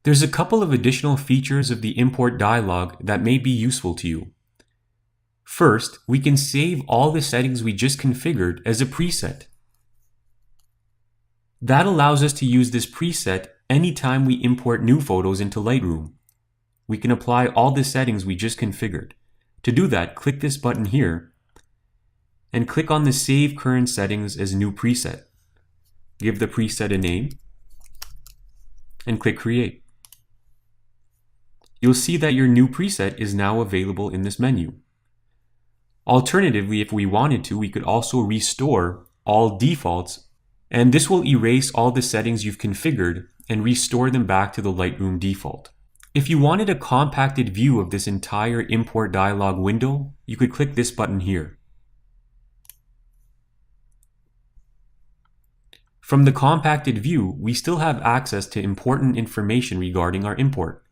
There's a couple of additional features of the import dialog that may be useful to you. First, we can save all the settings we just configured as a preset. That allows us to use this preset anytime we import new photos into Lightroom. We can apply all the settings we just configured. To do that, click this button here and click on the Save Current Settings as New Preset. Give the preset a name and click Create. You'll see that your new preset is now available in this menu. Alternatively, if we wanted to, we could also restore all defaults, and this will erase all the settings you've configured and restore them back to the Lightroom default. If you wanted a compacted view of this entire import dialog window, you could click this button here. From the compacted view, we still have access to important information regarding our import.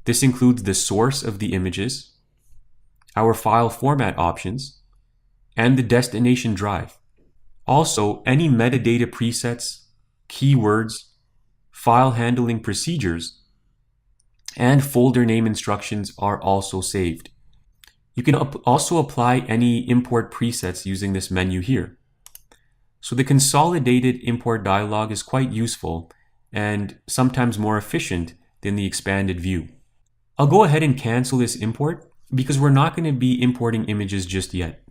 This includes the source of the images, our file format options, and the destination drive. Also, any metadata presets, keywords, file handling procedures, and folder name instructions are also saved. You can also apply any import presets using this menu here. So the consolidated import dialog is quite useful and sometimes more efficient than the expanded view. I'll go ahead and cancel this import because we're not going to be importing images just yet.